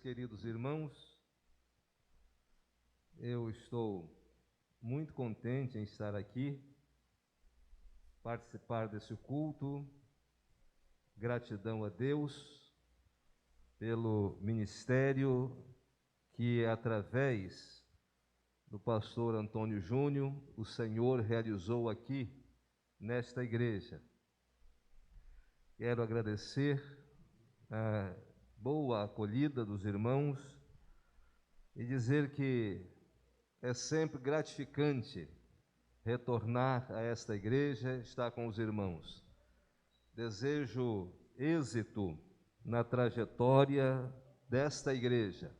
queridos irmãos, eu estou muito contente em estar aqui, participar desse culto. Gratidão a Deus pelo ministério que, através do pastor Antônio Júnior, o Senhor realizou aqui nesta igreja. Quero agradecer a boa acolhida dos irmãos e dizer que é sempre gratificante retornar a esta igreja, estar com os irmãos. Desejo êxito na trajetória desta igreja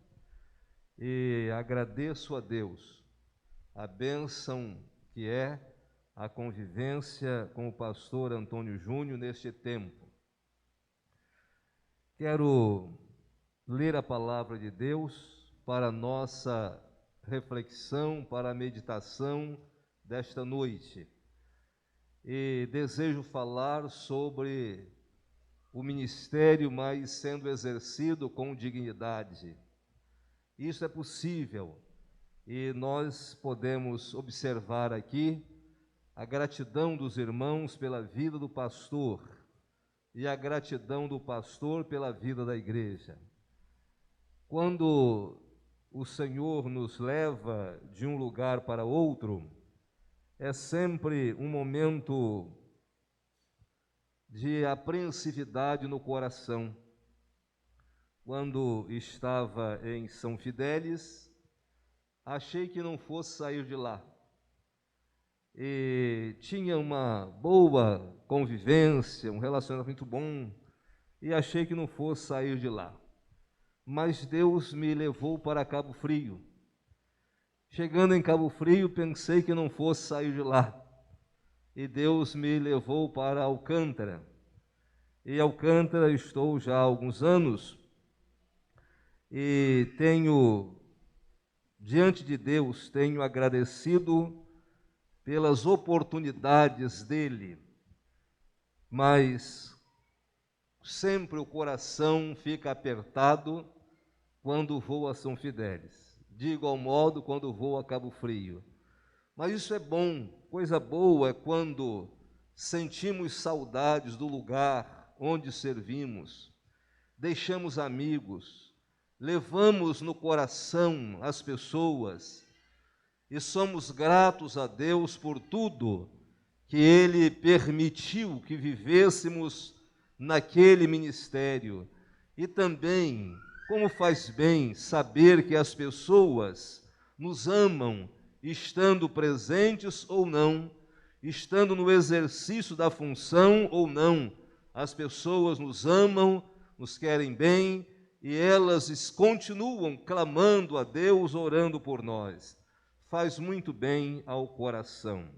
e agradeço a Deus a bênção que é a convivência com o pastor Antônio Júnior neste tempo. Quero ler a palavra de Deus para a nossa reflexão, para a meditação desta noite. E desejo falar sobre o ministério, mas sendo exercido com dignidade. Isso é possível e nós podemos observar aqui a gratidão dos irmãos pela vida do pastor e a gratidão do pastor pela vida da igreja. Quando o Senhor nos leva de um lugar para outro, é sempre um momento de apreensividade no coração. Quando estava em São Fidélis, achei que não fosse sair de lá. E tinha uma boa convivência, um relacionamento muito bom, e achei que não fosse sair de lá. Mas Deus me levou para Cabo Frio. Chegando em Cabo Frio, pensei que não fosse sair de lá. E Deus me levou para Alcântara. E Alcântara estou já há alguns anos, e diante de Deus, tenho agradecido pelas oportunidades dele, mas sempre o coração fica apertado quando vou a São Fidélis. De igual modo, quando vou a Cabo Frio. Mas isso é bom, coisa boa é quando sentimos saudades do lugar onde servimos, deixamos amigos, levamos no coração as pessoas, e somos gratos a Deus por tudo que Ele permitiu que vivêssemos naquele ministério. E também, como faz bem saber que as pessoas nos amam, estando presentes ou não, estando no exercício da função ou não, as pessoas nos amam, nos querem bem, e elas continuam clamando a Deus, orando por nós. Faz muito bem ao coração.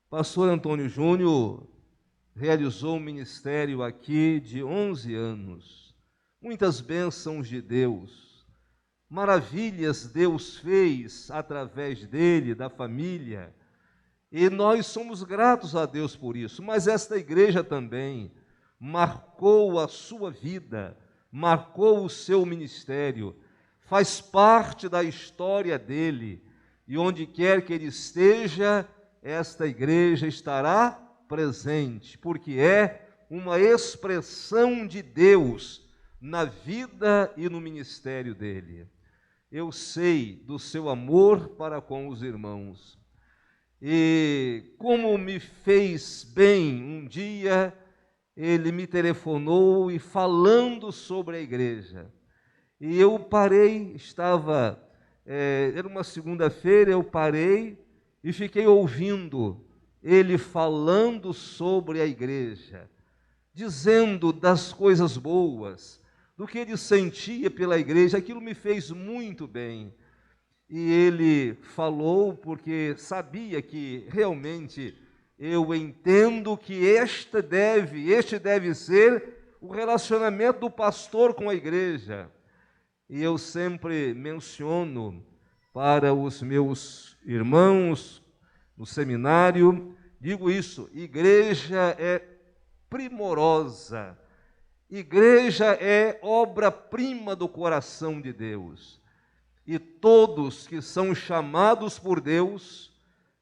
Pastor Antônio Júnior realizou um ministério aqui de 11 anos. Muitas bênçãos de Deus. Maravilhas Deus fez através dele, da família. E nós somos gratos a Deus por isso. Mas esta igreja também marcou a sua vida, marcou o seu ministério. Faz parte da história dele, e onde quer que ele esteja, esta igreja estará presente, porque é uma expressão de Deus na vida e no ministério dele. Eu sei do seu amor para com os irmãos, e como me fez bem um dia, ele me telefonou e falando sobre a igreja. E eu parei, era uma segunda-feira, eu parei e fiquei ouvindo ele falando sobre a igreja, dizendo das coisas boas, do que ele sentia pela igreja. Aquilo me fez muito bem. E ele falou porque sabia que realmente eu entendo que este deve ser o relacionamento do pastor com a igreja. E eu sempre menciono para os meus irmãos no seminário, digo isso: igreja é primorosa Igreja é obra-prima do coração de Deus. E todos que são chamados por Deus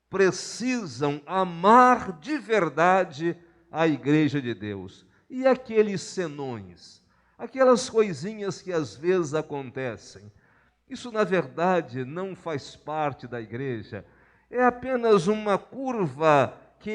precisam amar de verdade a igreja de Deus. E aqueles senões, aquelas coisinhas que às vezes acontecem, isso na verdade não faz parte da igreja, é apenas uma curva que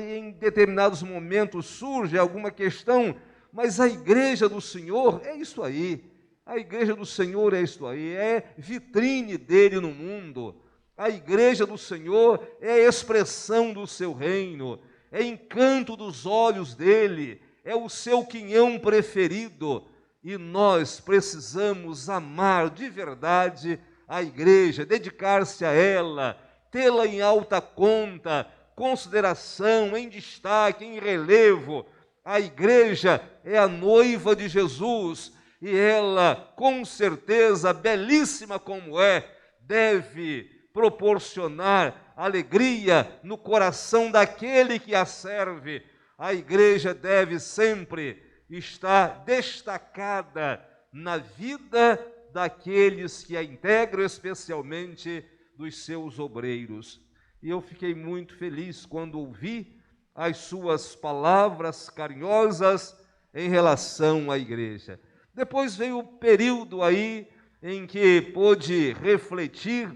em determinados momentos surge alguma questão, mas a igreja do Senhor é isso aí. A igreja do Senhor é isso aí, é vitrine dele no mundo. A igreja do Senhor é a expressão do seu reino, é encanto dos olhos dele, é o seu quinhão preferido. E nós precisamos amar de verdade a igreja, dedicar-se a ela, tê-la em alta conta, consideração, em destaque, em relevo. A igreja é a noiva de Jesus e ela, com certeza, belíssima como é, deve proporcionar alegria no coração daquele que a serve. A igreja deve sempre estar destacada na vida daqueles que a integram, especialmente dos seus obreiros. E eu fiquei muito feliz quando ouvi as suas palavras carinhosas em relação à igreja. Depois veio o período aí em que pôde refletir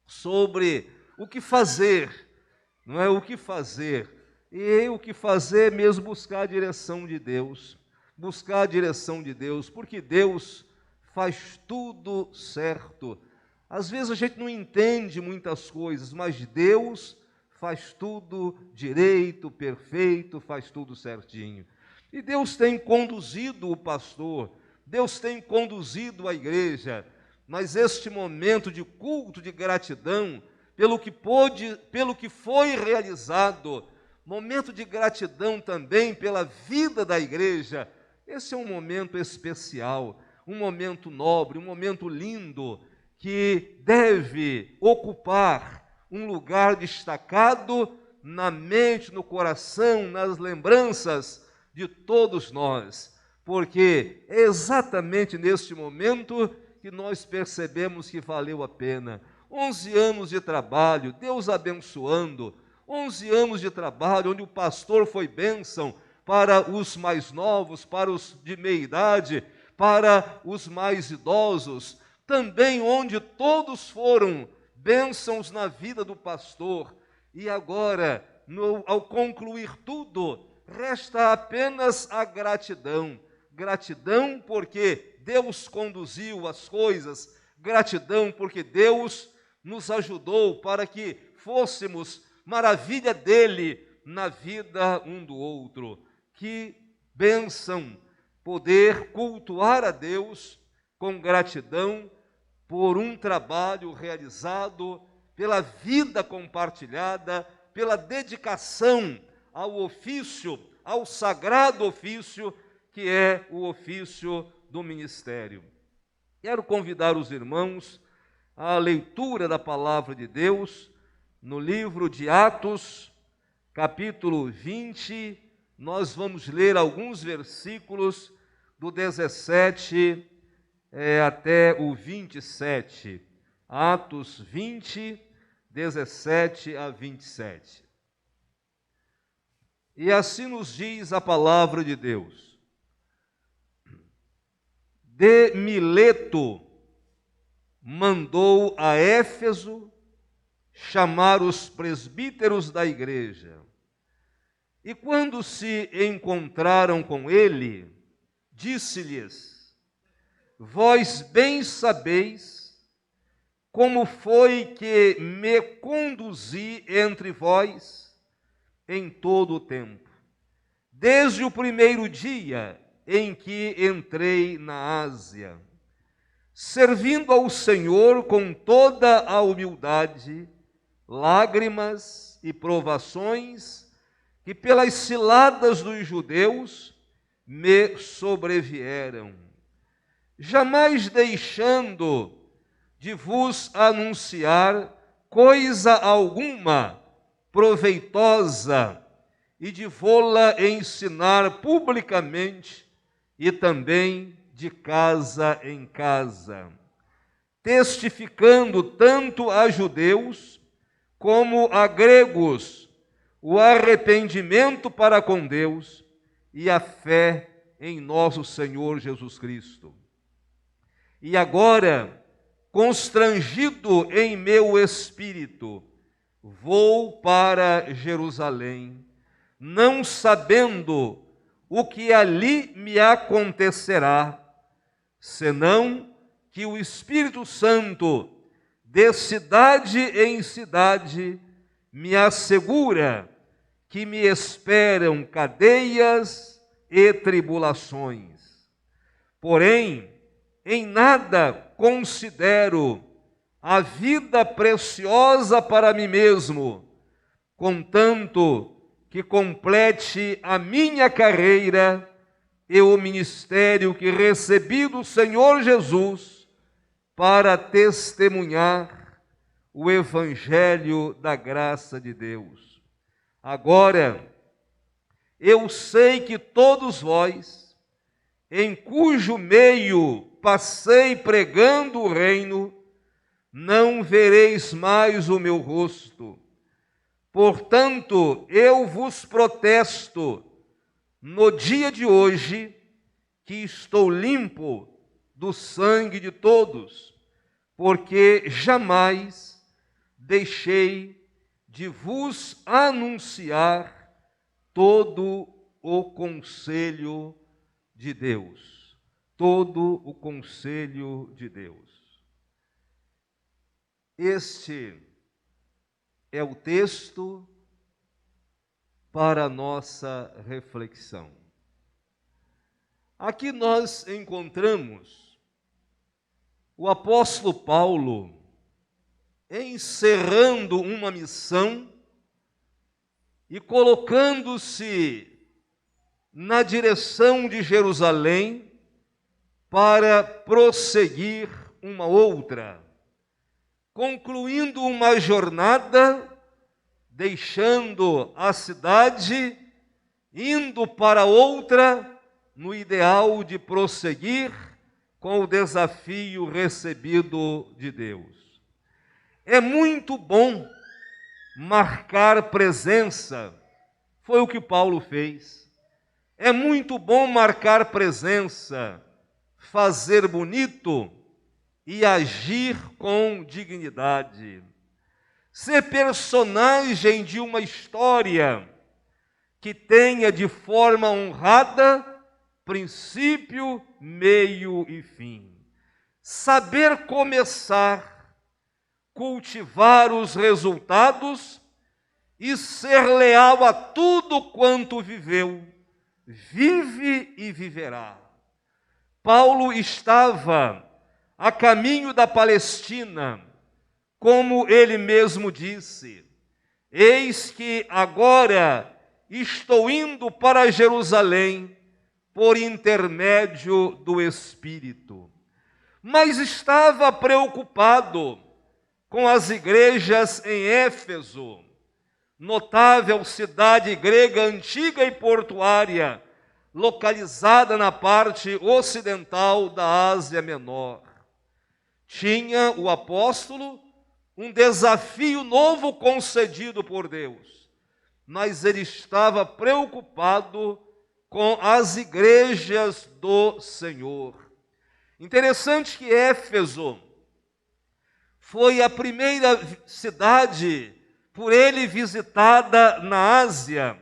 sobre o que fazer, não é? O que fazer. E o que fazer é mesmo buscar a direção de Deus. Buscar a direção de Deus, porque Deus faz tudo certo. Às vezes a gente não entende muitas coisas, mas Deus faz tudo direito, perfeito, faz tudo certinho. E Deus tem conduzido o pastor, Deus tem conduzido a igreja, mas este momento de culto, de gratidão, pelo que foi realizado, momento de gratidão também pela vida da igreja, esse é um momento especial, um momento nobre, um momento lindo, que deve ocupar um lugar destacado na mente, no coração, nas lembranças de todos nós, porque é exatamente neste momento que nós percebemos que valeu a pena. 11 anos de trabalho, Deus abençoando, 11 anos de trabalho, onde o pastor foi bênção para os mais novos, para os de meia idade, para os mais idosos, também onde todos foram bênçãos na vida do pastor. E agora, ao concluir tudo, resta apenas a gratidão. Gratidão porque Deus conduziu as coisas, gratidão porque Deus nos ajudou para que fôssemos maravilha dele na vida um do outro. Que bênção poder cultuar a Deus com gratidão por um trabalho realizado, pela vida compartilhada, pela dedicação ao ofício, ao sagrado ofício, que é o ofício do ministério. Quero convidar os irmãos à leitura da palavra de Deus no livro de Atos, capítulo 20, nós vamos ler alguns versículos do 17 até o 27. Atos 20, 17 a 27. E assim nos diz a palavra de Deus. De Mileto mandou a Éfeso chamar os presbíteros da igreja. E quando se encontraram com ele, disse-lhes: vós bem sabeis como foi que me conduzi entre vós em todo o tempo, desde o primeiro dia em que entrei na Ásia, servindo ao Senhor com toda a humildade, lágrimas e provações que pelas ciladas dos judeus me sobrevieram, jamais deixando de vos anunciar coisa alguma proveitosa e de vô-la ensinar publicamente e também de casa em casa, testificando tanto a judeus como a gregos o arrependimento para com Deus e a fé em nosso Senhor Jesus Cristo. E agora, constrangido em meu espírito, vou para Jerusalém, não sabendo o que ali me acontecerá, senão que o Espírito Santo, de cidade em cidade, me assegura que me esperam cadeias e tribulações. Porém, em nada considero a vida preciosa para mim mesmo, contanto que complete a minha carreira e o ministério que recebi do Senhor Jesus para testemunhar o Evangelho da graça de Deus. Agora, eu sei que todos vós, em cujo meio passei pregando o reino, não vereis mais o meu rosto. Portanto, eu vos protesto, no dia de hoje, que estou limpo do sangue de todos, porque jamais deixei de vos anunciar todo o conselho de Deus. Todo o conselho de Deus. Este é o texto para a nossa reflexão. Aqui nós encontramos o apóstolo Paulo encerrando uma missão e colocando-se na direção de Jerusalém para prosseguir uma outra, concluindo uma jornada, deixando a cidade, indo para outra, no ideal de prosseguir com o desafio recebido de Deus. É muito bom marcar presença, foi o que Paulo fez. É muito bom marcar presença, fazer bonito e agir com dignidade. Ser personagem de uma história que tenha de forma honrada princípio, meio e fim. Saber começar, cultivar os resultados e ser leal a tudo quanto viveu, vive e viverá. Paulo estava a caminho da Palestina, como ele mesmo disse: eis que agora estou indo para Jerusalém por intermédio do Espírito. Mas estava preocupado com as igrejas em Éfeso, notável cidade grega antiga e portuária, localizada na parte ocidental da Ásia Menor. Tinha o apóstolo um desafio novo concedido por Deus, mas ele estava preocupado com as igrejas do Senhor. Interessante que Éfeso foi a primeira cidade por ele visitada na Ásia,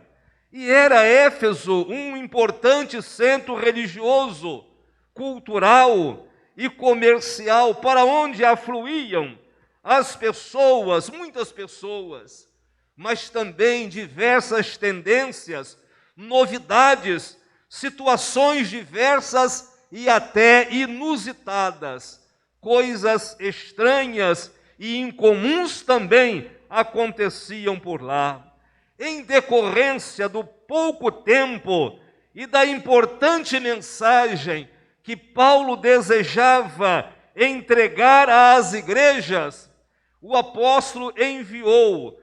e era Éfeso um importante centro religioso, cultural e comercial, para onde afluíam as pessoas, muitas pessoas, mas também diversas tendências, novidades, situações diversas e até inusitadas. Coisas estranhas e incomuns também aconteciam por lá. Em decorrência do pouco tempo e da importante mensagem que Paulo desejava entregar às igrejas, o apóstolo enviou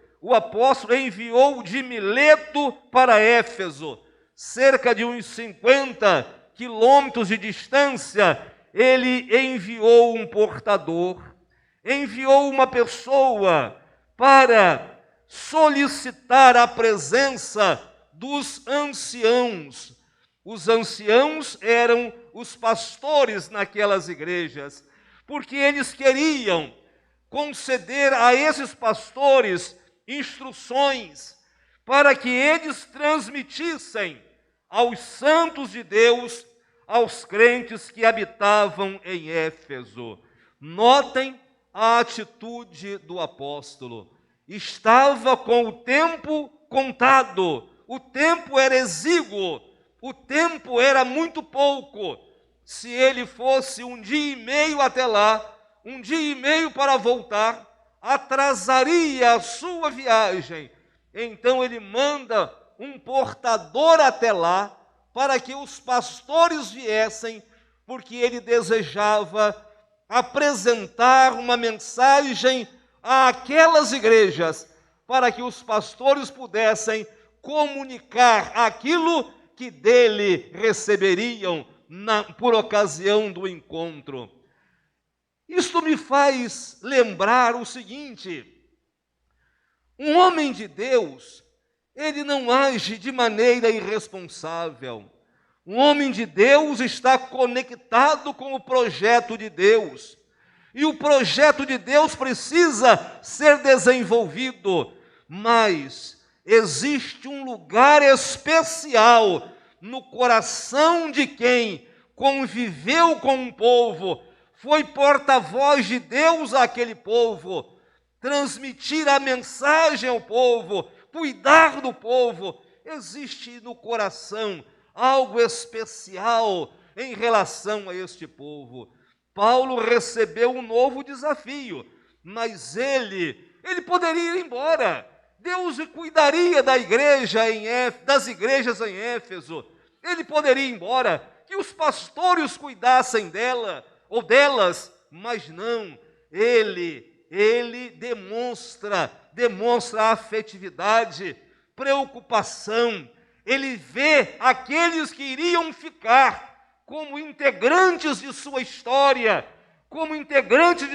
de Mileto para Éfeso, cerca de uns 50 quilômetros de distância, ele enviou um portador, enviou uma pessoa para solicitar a presença dos anciãos. Os anciãos eram os pastores naquelas igrejas, porque eles queriam conceder a esses pastores instruções para que eles transmitissem aos santos de Deus, aos crentes que habitavam em Éfeso. Notem a atitude do apóstolo. Estava com o tempo contado, o tempo era exíguo, o tempo era muito pouco. Se ele fosse 1 dia e meio até lá, 1 dia e meio para voltar, atrasaria a sua viagem. Então ele manda um portador até lá, para que os pastores viessem, porque ele desejava apresentar uma mensagem àquelas igrejas, para que os pastores pudessem comunicar aquilo que dele receberiam por ocasião do encontro. Isto me faz lembrar o seguinte: um homem de Deus, ele não age de maneira irresponsável. Um homem de Deus está conectado com o projeto de Deus. E o projeto de Deus precisa ser desenvolvido, mas existe um lugar especial no coração de quem conviveu com um povo, foi porta-voz de Deus àquele povo, transmitir a mensagem ao povo, cuidar do povo. Existe no coração algo especial em relação a este povo. Paulo recebeu um novo desafio, mas ele poderia ir embora. Deus cuidaria da igreja das igrejas em Éfeso. Ele poderia ir embora, que os pastores cuidassem dela ou delas, mas não. Ele demonstra afetividade, preocupação. Ele vê aqueles que iriam ficar como integrantes de sua história, como integrantes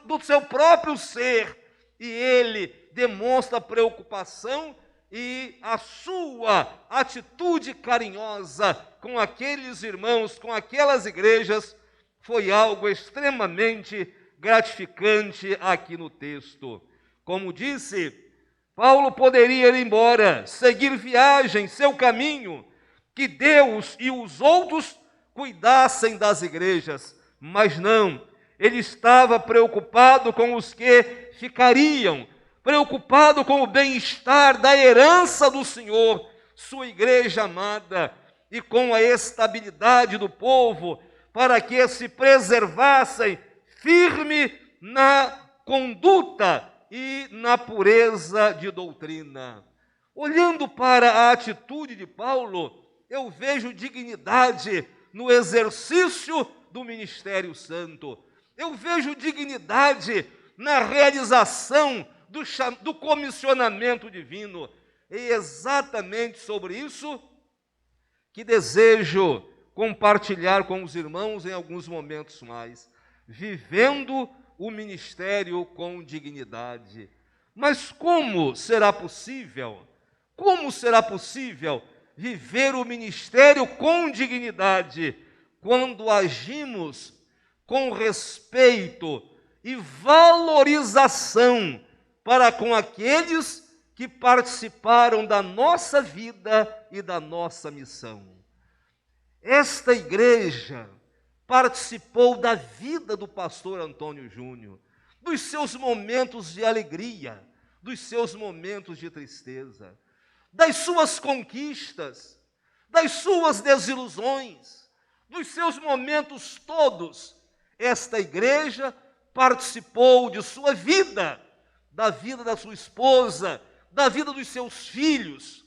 do seu próprio ser, e ele demonstra preocupação e a sua atitude carinhosa com aqueles irmãos, com aquelas igrejas, foi algo extremamente gratificante aqui no texto. Como disse, Paulo poderia ir embora, seguir viagem, seu caminho, que Deus e os outros cuidassem das igrejas, mas não, ele estava preocupado com os que ficariam, preocupado com o bem-estar da herança do Senhor, sua igreja amada, e com a estabilidade do povo, para que se preservassem firme na conduta e na pureza de doutrina. Olhando para a atitude de Paulo, eu vejo dignidade no exercício do ministério santo. Eu vejo dignidade na realização do comissionamento divino. É exatamente sobre isso que desejo compartilhar com os irmãos em alguns momentos mais. Vivendo o ministério com dignidade. Mas como será possível? Como será possível viver o ministério com dignidade quando agimos com respeito e valorização para com aqueles que participaram da nossa vida e da nossa missão? Esta igreja participou da vida do pastor Antônio Júnior, dos seus momentos de alegria, dos seus momentos de tristeza, das suas conquistas, das suas desilusões, dos seus momentos todos. Esta igreja participou de sua vida, da vida da sua esposa, da vida dos seus filhos.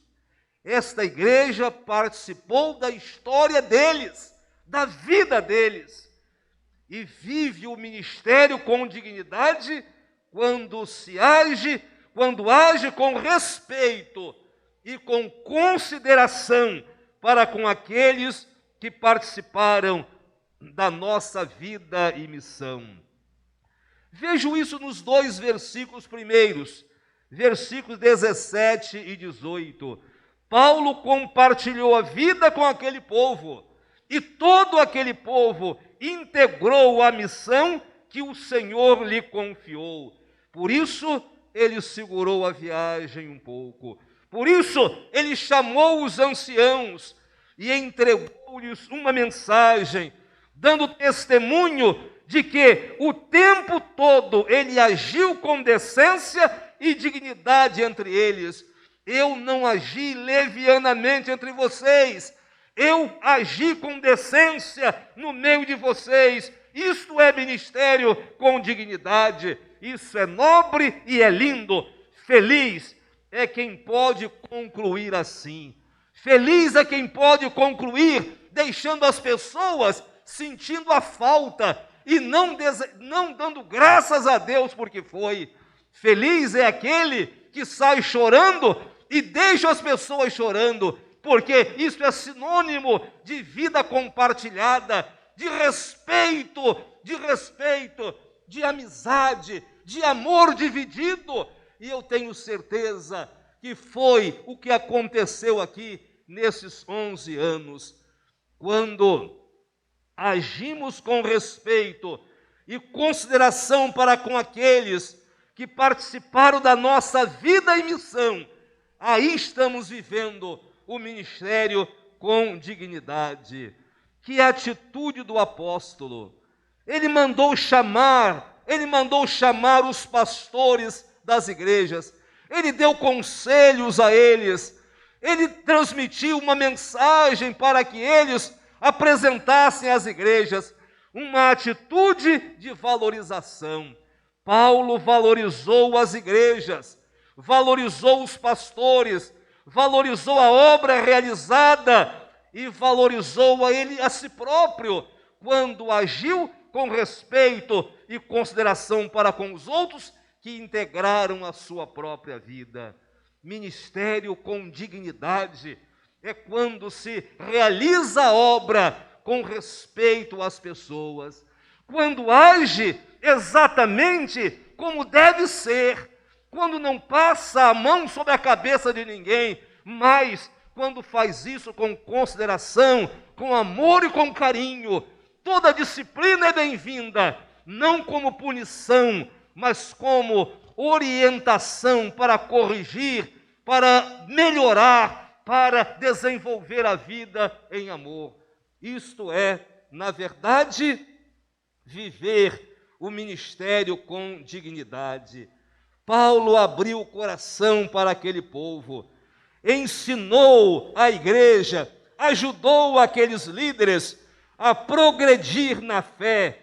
Esta igreja participou da história deles, da vida deles, e vive o ministério com dignidade quando age com respeito e com consideração para com aqueles que participaram da nossa vida e missão. Vejo isso nos 2 versículos primeiros, versículos 17 e 18. Paulo compartilhou a vida com aquele povo, e todo aquele povo integrou a missão que o Senhor lhe confiou. Por isso, ele segurou a viagem um pouco. Por isso, ele chamou os anciãos e entregou-lhes uma mensagem, dando testemunho de que o tempo todo ele agiu com decência e dignidade entre eles. Eu não agi levianamente entre vocês, eu agi com decência no meio de vocês. Isto é ministério com dignidade, isso é nobre e é lindo. Feliz é quem pode concluir assim. Feliz é quem pode concluir deixando as pessoas sentindo a falta e não dando graças a Deus porque foi. Feliz é aquele que sai chorando e deixa as pessoas chorando, porque isso é sinônimo de vida compartilhada, de respeito, de amizade, de amor dividido. E eu tenho certeza que foi o que aconteceu aqui nesses 11 anos, quando agimos com respeito e consideração para com aqueles que participaram da nossa vida e missão. Aí estamos vivendo o ministério com dignidade. Que atitude do apóstolo! Ele mandou chamar os pastores das igrejas, ele deu conselhos a eles, ele transmitiu uma mensagem para que eles apresentassem às igrejas, uma atitude de valorização. Paulo valorizou as igrejas, valorizou os pastores, valorizou a obra realizada e valorizou a si próprio, quando agiu com respeito e consideração para com os outros que integraram a sua própria vida. Ministério com dignidade é quando se realiza a obra com respeito às pessoas, quando age exatamente como deve ser, quando não passa a mão sobre a cabeça de ninguém, mas quando faz isso com consideração, com amor e com carinho. Toda disciplina é bem-vinda, não como punição, mas como orientação para corrigir, para melhorar, para desenvolver a vida em amor. Isto é, na verdade, viver o ministério com dignidade. Paulo abriu o coração para aquele povo, ensinou a igreja, ajudou aqueles líderes a progredir na fé,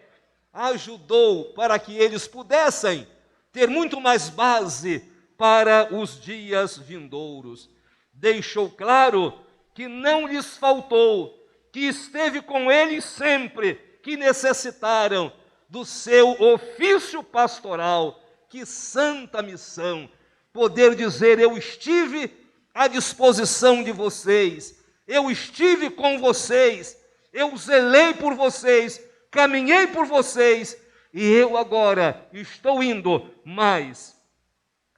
ajudou para que eles pudessem ter muito mais base para os dias vindouros. Deixou claro que não lhes faltou, que esteve com eles sempre que necessitaram do seu ofício pastoral. Que santa missão poder dizer: eu estive à disposição de vocês, eu estive com vocês, eu zelei por vocês, caminhei por vocês, e eu agora estou indo, mas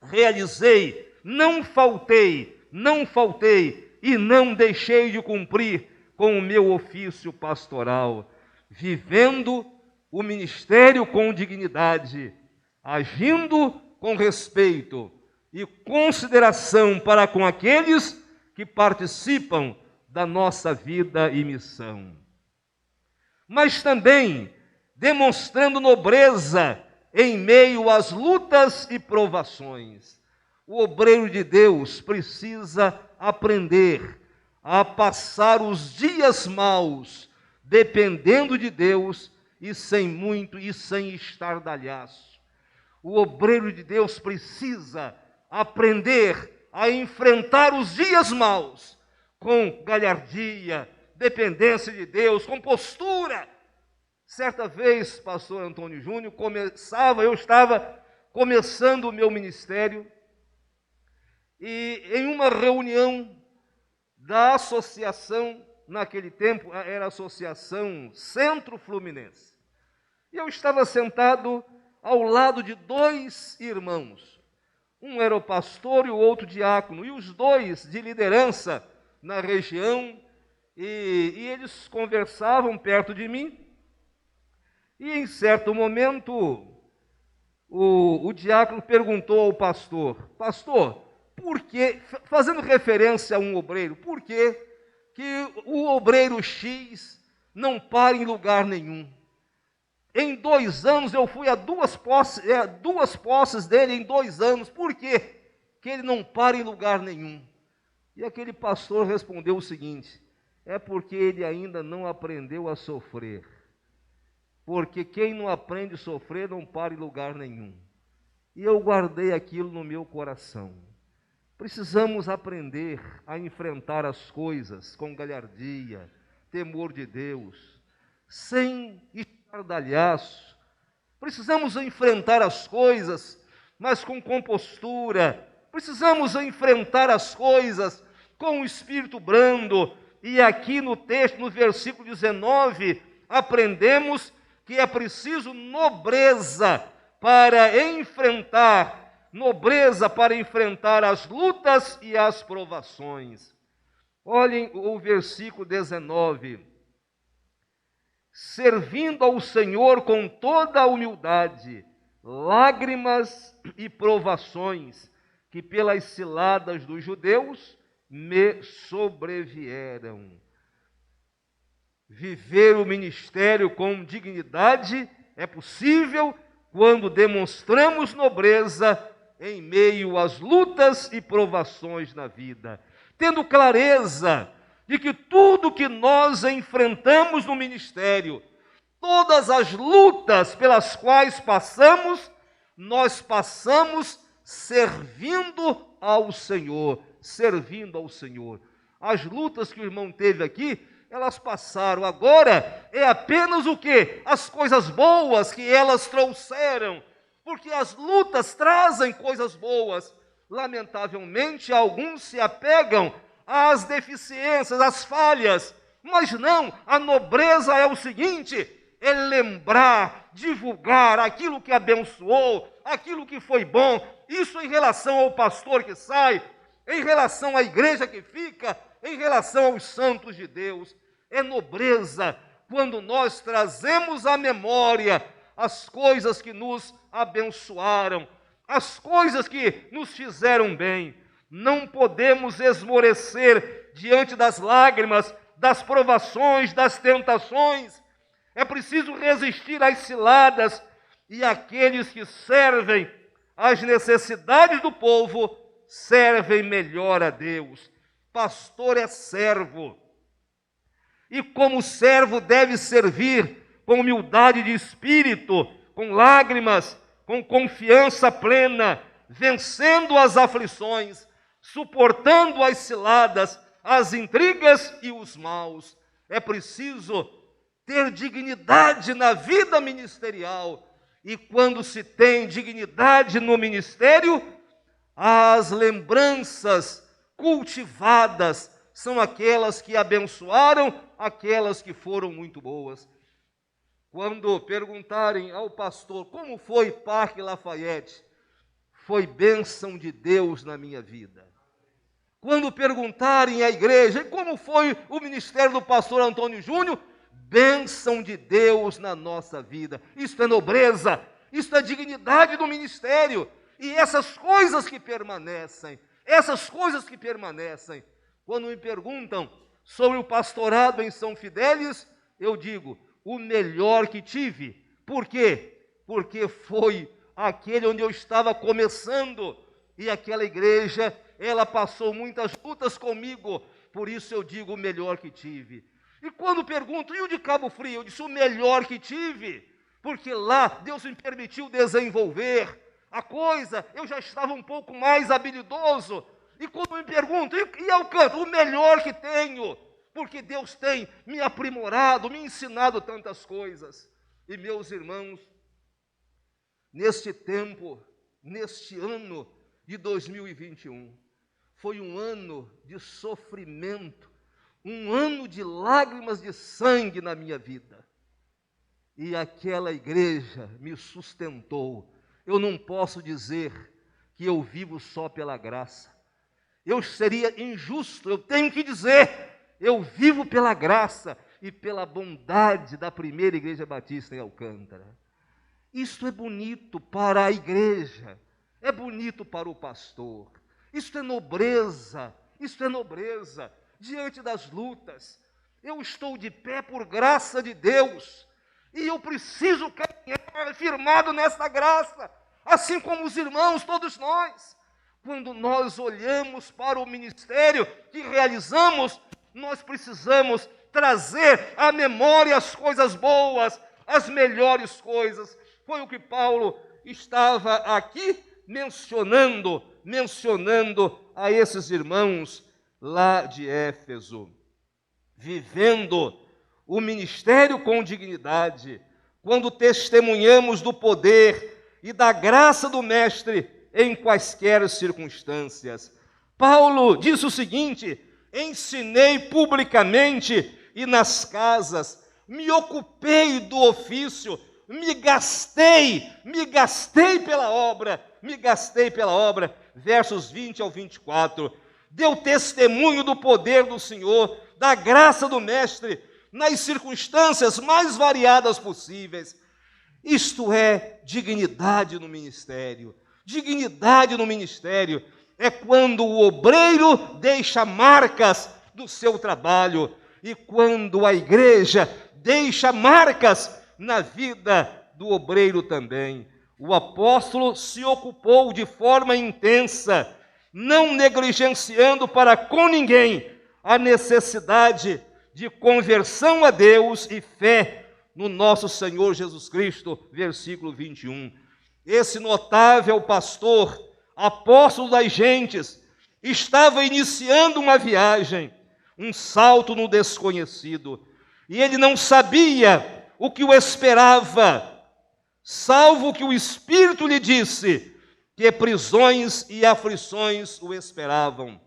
realizei, não faltei e não deixei de cumprir com o meu ofício pastoral, vivendo o ministério com dignidade, agindo com respeito e consideração para com aqueles que participam da nossa vida e missão. Mas também demonstrando nobreza em meio às lutas e provações. O obreiro de Deus precisa aprender a passar os dias maus, dependendo de Deus e sem estardalhaço. O obreiro de Deus precisa aprender a enfrentar os dias maus com galhardia, dependência de Deus, com postura. Certa vez, pastor Antônio Júnior, eu estava começando o meu ministério, e em uma reunião da associação naquele tempo, era a Associação Centro Fluminense. E eu estava sentado ao lado de dois irmãos. Um era o pastor e o outro diácono, e os dois de liderança na região, e eles conversavam perto de mim. E em certo momento, o diácono perguntou ao pastor: pastor, por que, fazendo referência a um obreiro, por que o obreiro X não para em lugar nenhum? Em 2 anos eu fui a duas posses dele em 2 anos, por que ele não para em lugar nenhum? E aquele pastor respondeu o seguinte: é porque ele ainda não aprendeu a sofrer. Porque quem não aprende a sofrer não para em lugar nenhum. E eu guardei aquilo no meu coração. Precisamos aprender a enfrentar as coisas com galhardia, temor de Deus, sem estardalhaço. Precisamos enfrentar as coisas, mas com compostura. Precisamos enfrentar as coisas com o espírito brando. E aqui no texto, no versículo 19, aprendemos que é preciso nobreza para enfrentar as lutas e as provações. Olhem o versículo 19. Servindo ao Senhor com toda a humildade, lágrimas e provações, que pelas ciladas dos judeus me sobrevieram. Viver o ministério com dignidade é possível quando demonstramos nobreza em meio às lutas e provações na vida, tendo clareza de que tudo que nós enfrentamos no ministério, todas as lutas pelas quais passamos, nós passamos servindo ao Senhor, As lutas que o irmão teve aqui, elas passaram. Agora é apenas o quê? As coisas boas que elas trouxeram, porque as lutas trazem coisas boas. Lamentavelmente, alguns se apegam às deficiências, às falhas, mas não, a nobreza é o seguinte: é lembrar, divulgar aquilo que abençoou, aquilo que foi bom. Isso em relação ao pastor que sai, em relação à igreja que fica, em relação aos santos de Deus. É nobreza quando nós trazemos à memória as coisas que nos abençoaram, as coisas que nos fizeram bem. Não podemos esmorecer diante das lágrimas, das provações, das tentações. É preciso resistir às ciladas, e aqueles que servem às necessidades do povo servem melhor a Deus. Pastor é servo, e como servo deve servir com humildade de espírito, com lágrimas, com confiança plena, vencendo as aflições, suportando as ciladas, as intrigas e os maus. É preciso ter dignidade na vida ministerial, e quando se tem dignidade no ministério, as lembranças cultivadas são aquelas que abençoaram, aquelas que foram muito boas. Quando perguntarem ao pastor como foi Parque Lafayette, foi bênção de Deus na minha vida. Quando perguntarem à igreja como foi o ministério do pastor Antônio Júnior, bênção de Deus na nossa vida. Isto é nobreza, isto é dignidade do ministério. E essas coisas que permanecem, quando me perguntam sobre o pastorado em São Fidélis, eu digo, o melhor que tive. Por quê? Porque foi aquele onde eu estava começando, e aquela igreja, ela passou muitas lutas comigo, por isso eu digo o melhor que tive. E quando pergunto, e o de Cabo Frio? Eu disse, o melhor que tive, porque lá Deus me permitiu desenvolver a coisa, eu já estava um pouco mais habilidoso. E quando me perguntam, e ao canto? O melhor que tenho, porque Deus tem me aprimorado, me ensinado tantas coisas. E meus irmãos, neste tempo, neste ano de 2021, foi um ano de sofrimento, um ano de lágrimas de sangue na minha vida. E aquela igreja me sustentou. Eu não posso dizer que eu vivo só pela graça. Eu seria injusto, eu tenho que dizer, eu vivo pela graça e pela bondade da primeira igreja batista em Alcântara. Isto é bonito para a igreja, é bonito para o pastor. Isto é nobreza diante das lutas. Eu estou de pé por graça de Deus e eu preciso caminhar firmado nessa graça, assim como os irmãos, todos nós. Quando nós olhamos para o ministério que realizamos, nós precisamos trazer à memória as coisas boas, as melhores coisas. Foi o que Paulo estava aqui mencionando a esses irmãos lá de Éfeso. Vivendo o ministério com dignidade, quando testemunhamos do poder e da graça do Mestre em quaisquer circunstâncias. Paulo disse o seguinte: ensinei publicamente e nas casas, me ocupei do ofício, me gastei pela obra, versos 20 ao 24, deu testemunho do poder do Senhor, da graça do Mestre, nas circunstâncias mais variadas possíveis. Isto é dignidade no ministério. Dignidade no ministério é quando o obreiro deixa marcas do seu trabalho e quando a igreja deixa marcas na vida do obreiro também. O apóstolo se ocupou de forma intensa, não negligenciando para com ninguém a necessidade de conversão a Deus e fé no nosso Senhor Jesus Cristo, versículo 21. Esse notável pastor, apóstolo das gentes, estava iniciando uma viagem, um salto no desconhecido, e ele não sabia o que o esperava, salvo que o Espírito lhe disse que prisões e aflições o esperavam.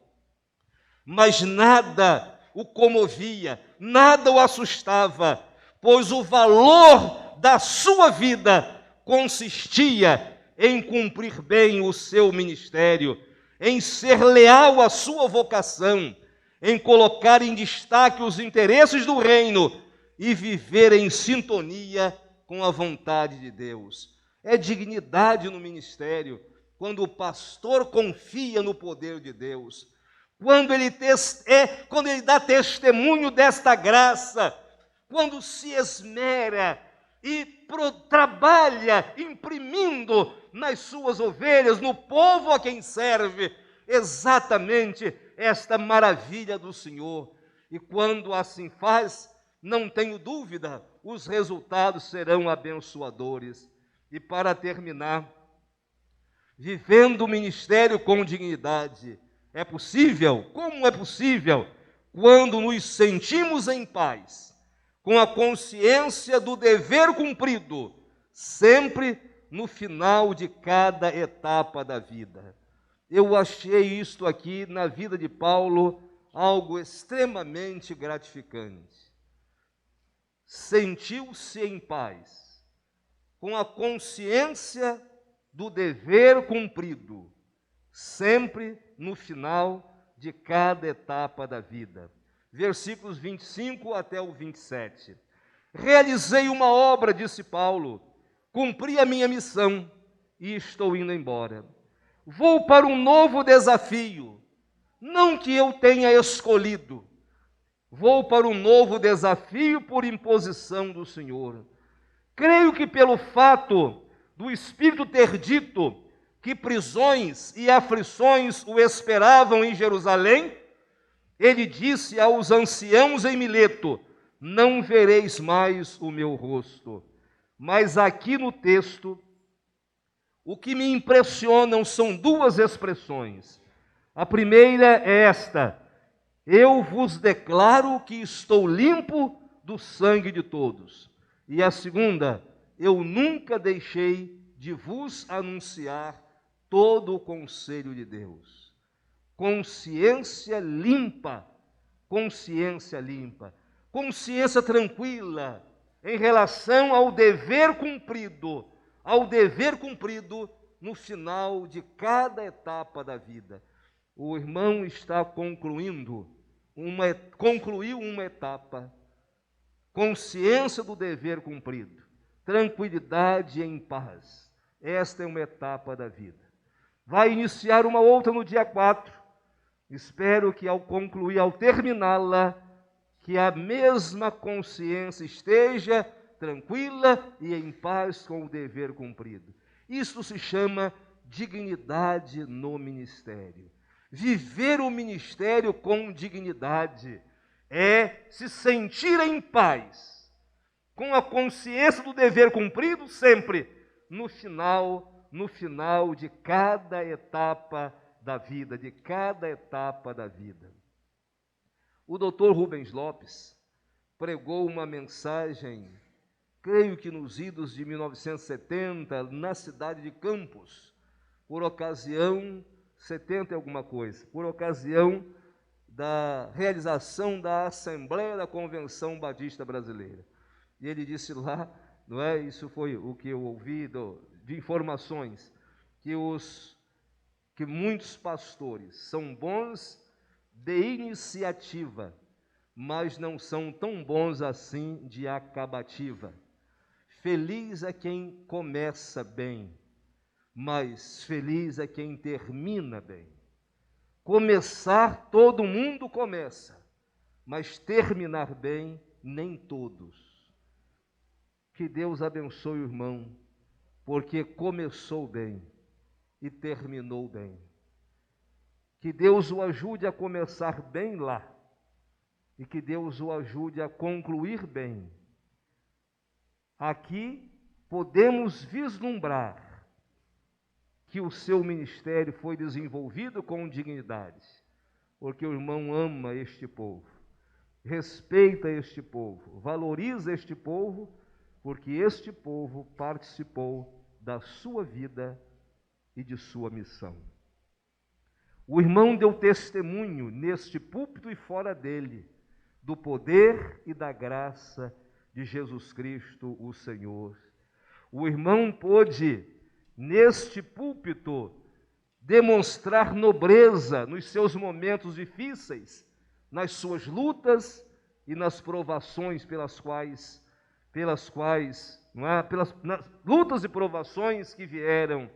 Mas nada o comovia, nada o assustava, pois o valor da sua vida consistia em cumprir bem o seu ministério, em ser leal à sua vocação, em colocar em destaque os interesses do reino e viver em sintonia com a vontade de Deus. É dignidade no ministério quando o pastor confia no poder de Deus, quando ele dá testemunho desta graça, quando se esmera e trabalha imprimindo nas suas ovelhas, no povo a quem serve, exatamente esta maravilha do Senhor. E quando assim faz, não tenho dúvida, os resultados serão abençoadores. E para terminar, vivendo o ministério com dignidade, é possível? Como é possível? Quando nos sentimos em paz, com a consciência do dever cumprido, sempre no final de cada etapa da vida. Eu achei isto aqui na vida de Paulo algo extremamente gratificante. Sentiu-se em paz, com a consciência do dever cumprido, sempre no final de cada etapa da vida. Versículos 25 até o 27. Realizei uma obra, disse Paulo, cumpri a minha missão e estou indo embora. Vou para um novo desafio, não que eu tenha escolhido. Vou para um novo desafio por imposição do Senhor. Creio que pelo fato do Espírito ter dito que prisões e aflições o esperavam em Jerusalém, ele disse aos anciãos em Mileto: não vereis mais o meu rosto. Mas aqui no texto, o que me impressionam são duas expressões. A primeira é esta: eu vos declaro que estou limpo do sangue de todos. E a segunda: eu nunca deixei de vos anunciar todo o conselho de Deus. Consciência limpa consciência limpa, consciência tranquila em relação ao dever cumprido no final de cada etapa da vida. O irmão está concluiu uma etapa, consciência do dever cumprido, tranquilidade em paz. Esta é uma etapa da vida. Vai iniciar uma outra no dia 4. Espero que ao terminá-la, que a mesma consciência esteja tranquila e em paz com o dever cumprido. Isso se chama dignidade no ministério. Viver o ministério com dignidade é se sentir em paz, com a consciência do dever cumprido sempre no final de cada etapa da vida, O doutor Rubens Lopes pregou uma mensagem, creio que nos idos de 1970, na cidade de Campos, por ocasião, 70 e alguma coisa, por ocasião da realização da Assembleia da Convenção Batista Brasileira. E ele disse lá, não é? Isso foi o que eu ouvi de informações, que muitos pastores são bons de iniciativa, mas não são tão bons assim de acabativa. Feliz é quem começa bem, mas feliz é quem termina bem. Começar, todo mundo começa, mas terminar bem, nem todos. Que Deus abençoe o irmão, porque começou bem e terminou bem. Que Deus o ajude a começar bem lá e que Deus o ajude a concluir bem. Aqui podemos vislumbrar que o seu ministério foi desenvolvido com dignidade, porque o irmão ama este povo, respeita este povo, valoriza este povo, porque este povo participou da sua vida e de sua missão. O irmão deu testemunho neste púlpito e fora dele, do poder e da graça de Jesus Cristo, o Senhor. O irmão pôde, neste púlpito, demonstrar nobreza nos seus momentos difíceis, nas suas lutas e nas provações pelas quais nas lutas e provações que vieram,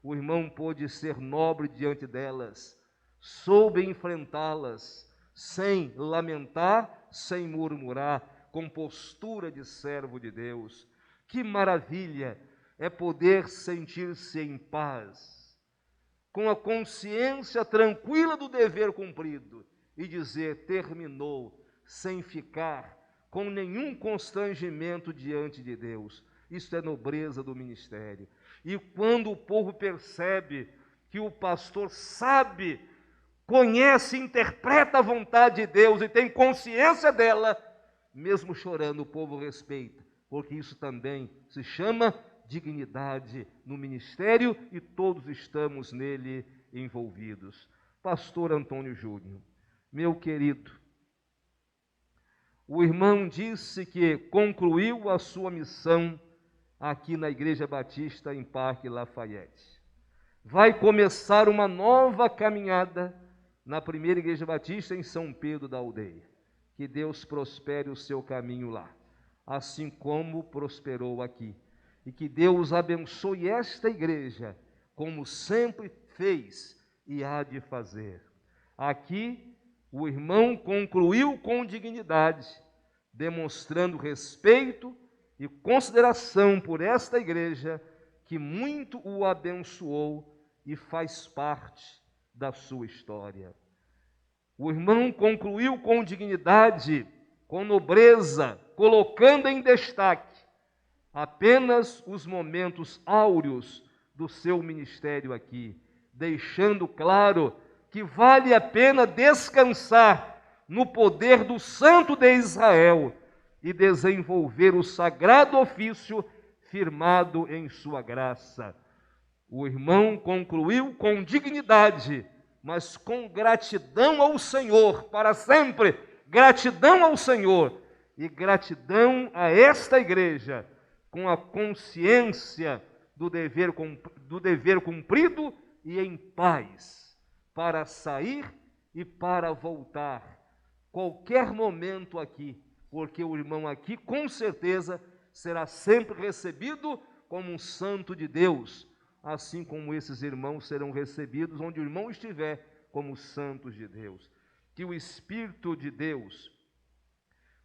o irmão pôde ser nobre diante delas, soube enfrentá-las, sem lamentar, sem murmurar, com postura de servo de Deus. Que maravilha é poder sentir-se em paz, com a consciência tranquila do dever cumprido e dizer, terminou, sem ficar com nenhum constrangimento diante de Deus. Isso é nobreza do ministério. E quando o povo percebe que o pastor sabe, conhece, interpreta a vontade de Deus e tem consciência dela, mesmo chorando, o povo respeita, porque isso também se chama dignidade no ministério e todos estamos nele envolvidos. Pastor Antônio Júnior, meu querido, o irmão disse que concluiu a sua missão aqui na Igreja Batista em Parque Lafayette. Vai começar uma nova caminhada na primeira Igreja Batista em São Pedro da Aldeia. Que Deus prospere o seu caminho lá, assim como prosperou aqui. E que Deus abençoe esta igreja, como sempre fez e há de fazer. Aqui, o irmão concluiu com dignidade, demonstrando respeito e consideração por esta igreja, que muito o abençoou e faz parte da sua história. O irmão concluiu com dignidade, com nobreza, colocando em destaque apenas os momentos áureos do seu ministério aqui, deixando claro que vale a pena descansar no poder do Santo de Israel e desenvolver o sagrado ofício firmado em sua graça. O irmão concluiu com dignidade, mas com gratidão ao Senhor, para sempre gratidão ao Senhor e gratidão a esta igreja, com a consciência do dever cumprido e em paz, para sair e para voltar, qualquer momento aqui, porque o irmão aqui, com certeza, será sempre recebido como um santo de Deus, assim como esses irmãos serão recebidos onde o irmão estiver, como santos de Deus. Que o Espírito de Deus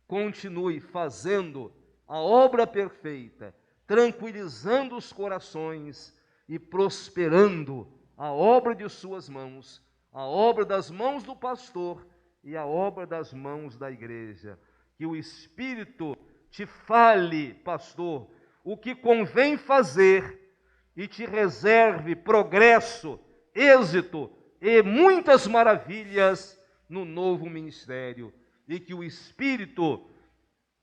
continue fazendo a obra perfeita, tranquilizando os corações e prosperando a obra de suas mãos, a obra das mãos do pastor e a obra das mãos da igreja. Que o Espírito te fale, pastor, o que convém fazer e te reserve progresso, êxito e muitas maravilhas no novo ministério. E que o Espírito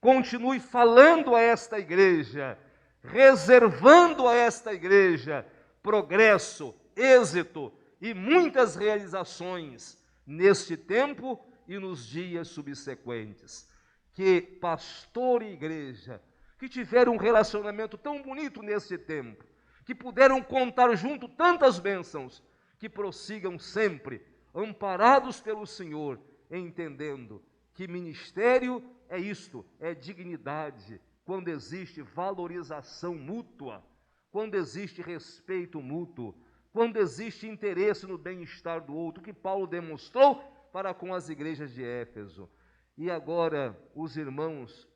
continue falando a esta igreja, reservando a esta igreja progresso, êxito e muitas realizações neste tempo e nos dias subsequentes. Que pastor e igreja que tiveram um relacionamento tão bonito nesse tempo, que puderam contar junto tantas bênçãos, que prossigam sempre amparados pelo Senhor, entendendo que ministério é isto, é dignidade, quando existe valorização mútua, quando existe respeito mútuo, quando existe interesse no bem-estar do outro, que Paulo demonstrou para com as igrejas de Éfeso. E agora, os irmãos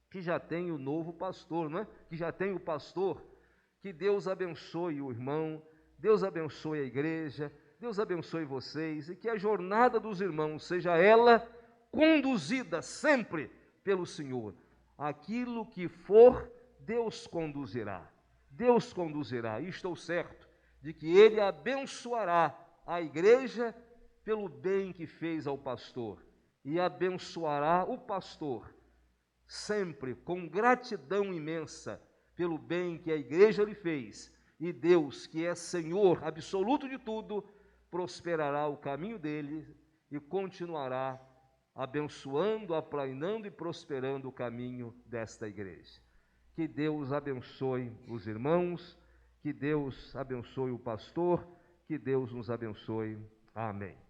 que já têm o novo pastor, não é? Que já tem o pastor, que Deus abençoe o irmão, Deus abençoe a igreja, Deus abençoe vocês, e que a jornada dos irmãos seja ela conduzida sempre pelo Senhor. Aquilo que for, Deus conduzirá. Deus conduzirá. E estou certo de que Ele abençoará a igreja pelo bem que fez ao pastor. E abençoará o pastor sempre com gratidão imensa pelo bem que a igreja lhe fez. E Deus, que é Senhor absoluto de tudo, prosperará o caminho dele e continuará abençoando, aplainando e prosperando o caminho desta igreja. Que Deus abençoe os irmãos, que Deus abençoe o pastor, que Deus nos abençoe. Amém.